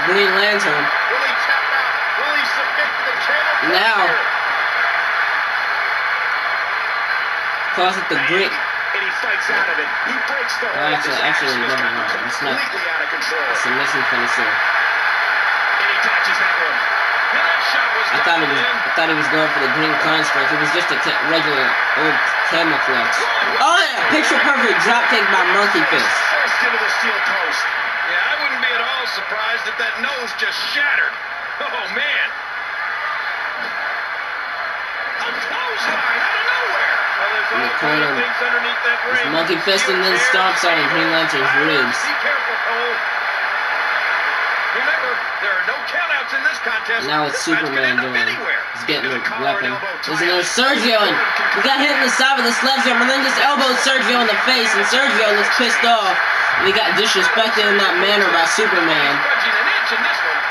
Green Lantern. Will he tap out? Will he submit to the cable? Now, calls it the Green. And he fights out of it. He breaks the hold. Actually, never mind. It's not completely out of control. a submission finisher. And he dodges that one. And that shot was I thought he was going for the Green Construct. It was just a regular old camouflage. Oh yeah, picture perfect drop kick by Monkey Fist. Forced into the steel post. Yeah, I wouldn't be at all surprised if that nose just shattered. Oh man. A clothesline out of nowhere. Well, there's In the all kinds corner, of things underneath that ring. Monkey Fist and then stomps on Green Lantern's ribs. Be careful, Cole. Remember, there are no countouts in this contest. Now it's This match Superman could end up doing. anywhere. He's getting a Into the collar weapon. and elbow There's tie. another Sergio, and he got hit in the side with a sledgehammer, and then just elbowed Sergio in the face, and Sergio looks pissed off. And he got disrespected in that manner by Superman. Fudging an inch in this one.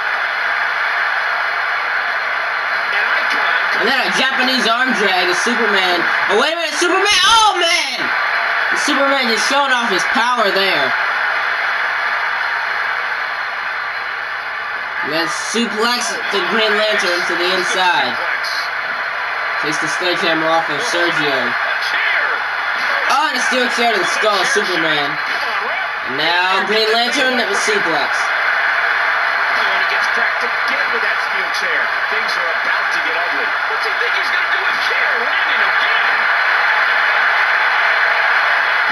An icon. And then a Japanese arm drag of Superman. Oh, wait a minute, Superman! Oh, man! And Superman just showed off his power there. And then suplex the Green Lantern to the inside. Takes the sledgehammer off of Sergio. Oh, and a steel chair to the skull of Superman. And now Green Lantern that was suplex. Oh, and he gets cracked again with that steel chair. Things are about to get ugly. What's he think he's going to do with chair landing again?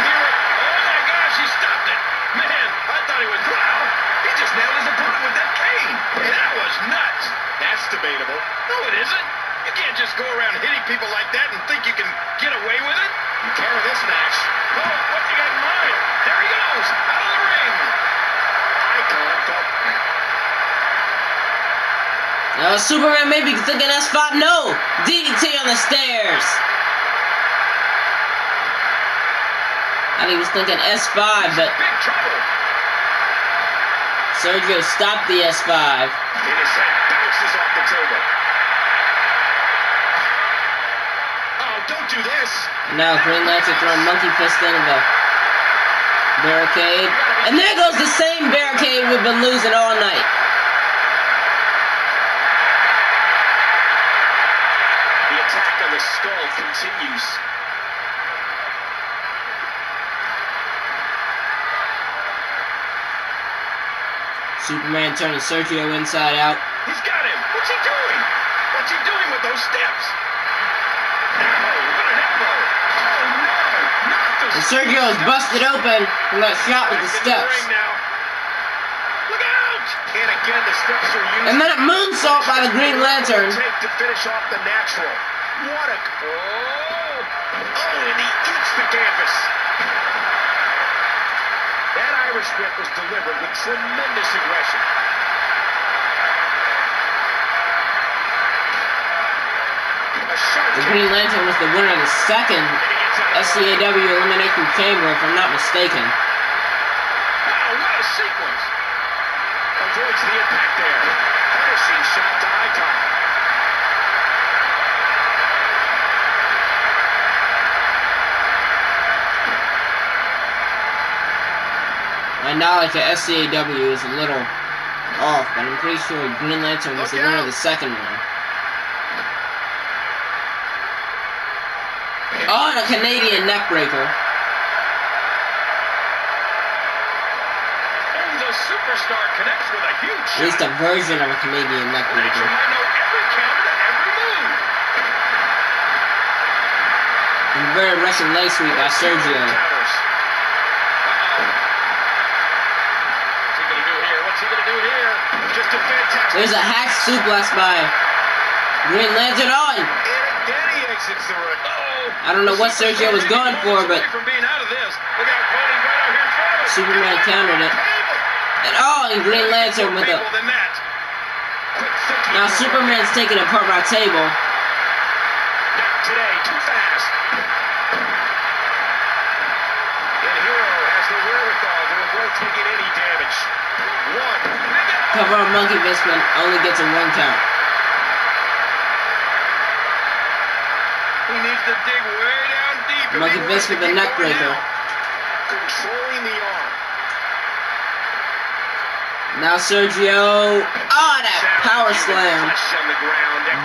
Oh my gosh, he stopped it. Man, I thought he was, wow. He just nailed his opponent with that cane. Hey, that was nuts. That's debatable. No, it isn't. You can't just go around hitting people like that and think you can get away with it. You can in this match. Oh, what's he got in mind? There he goes, out of the ring. Icon felt. Superman may be thinking S5. No! DDT on the stairs! I think he was thinking S5, but Big trouble. Sergio stopped the S5. And his head bounces off the table. Oh, don't do this. And now Green Lantern throwing Monkey Fist into the barricade. And there goes the same barricade we've been losing all night. The attack on the skull continues. Superman turning Sergio inside out. He's got him. What's he doing? What's he doing with those steps? Elbow. What an elbow. Oh, no. Not the And Sergio is busted open and got shot with the steps. Look out! And again, the steps are used. And then a moonsault by the Green Lantern. Take to finish off the natural. What a... Oh, and he eats the canvas. That Irish whip was delivered with tremendous aggression. A sharp The kick. Green Lantern was the winner of the second And he gets out of the SCAW Elimination Chamber, if I'm not mistaken. Wow, what a sequence. Avoids the impact there. Punishing shot to Icon. My knowledge of SCAW is a little off, but I'm pretty sure Green Lantern was the winner of the second one. Oh, and a Canadian neckbreaker. And the superstar connects with a huge At shot. least a version of a Canadian Nature neckbreaker. might know every counter to every move. And very Russian leg sweep by Sergio. Counters. What's he gonna do here? What's he gonna do here? Just a fantastic. There's a hack suplex by Green Lantern. Oh, and And again he exits the ring. I don't know what Sergio was going for, but From being out of this. Look out, Cody's right out here in front of us. Superman countered it. And oh, and Green Lantern with a... Than that. Quick thinking. Now Superman's taking apart my table. Not today, too fast. And Hero has the wherewithal to avoid taking any damage. One. Cover on Monkey Fistman only gets a 1 count. He needs to dig way down deep. if Monkey he Fist wants to with the keep neck going breaker. down. Controlling the arm. Now Sergio. Oh, that power slam.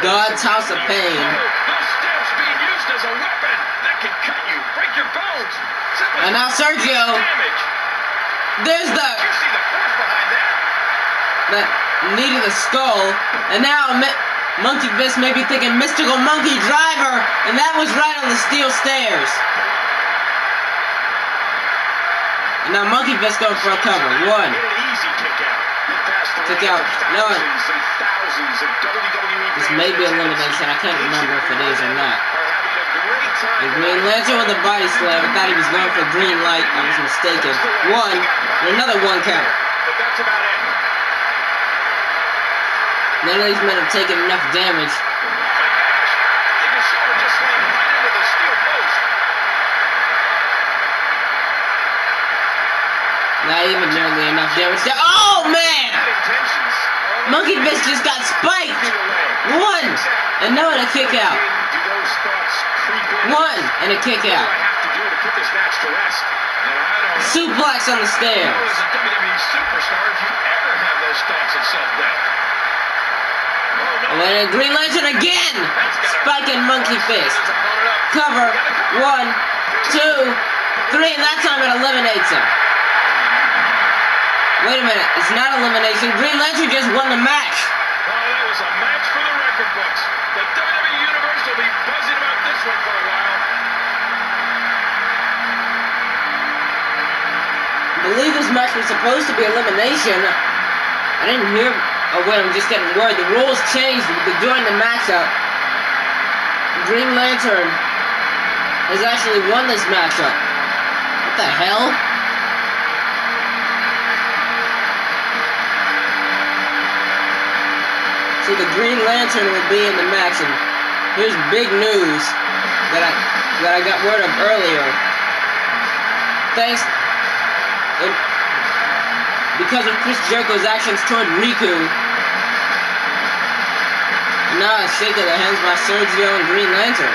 God's house of pain. Those steps being used as a weapon. That can cut you, break your bones. And now Sergio. There's the. You see the force behind that? That knee to the skull. And now Monkey Fist may be thinking Mystical Monkey Driver. And that was right on the steel stairs. And now Monkey Fist going for a cover. One. Kick out. No. This may be elimination. I can't remember if it is or not. The Green Lantern with a body slam. I thought he was going for green light. I was mistaken. One. And another one count. But that's about it. None of these men have taken enough damage. Not even nearly enough damage. Oh, man! Monkey Fist just got spiked! One! And now a kick out. One! And a kick out. Suplex on the stairs. And then Green Lantern again! Spiking Monkey Fist. Cover. 1, 2, 3, and that time it eliminates him. Wait a minute, it's not elimination. Green Lantern just won the match. Oh, that was a match for the record books. The WWE Universe will be buzzing about this one for a while. I believe this match was supposed to be elimination. I didn't hear. Oh wait, I'm just getting word. The rules changed during the matchup. Green Lantern has actually won this matchup. What the hell? So the Green Lantern will be in the match, and here's big news that I got word of earlier. Thanks, because of Chris Jericho's actions toward Riku. And now a shake of the hands by Sergio and Green Lantern.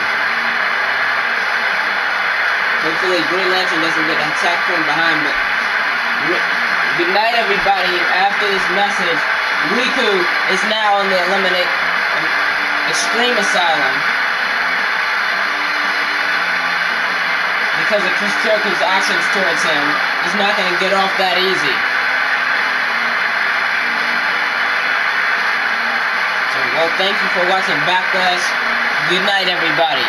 Hopefully Green Lantern doesn't get attacked from behind, but good night everybody. After this message, Riku is now in the Extreme Asylum because of Chris Jericho's actions towards him. He's not going to get off that easy. So, well, thank you for watching Backlash. Good night, everybody.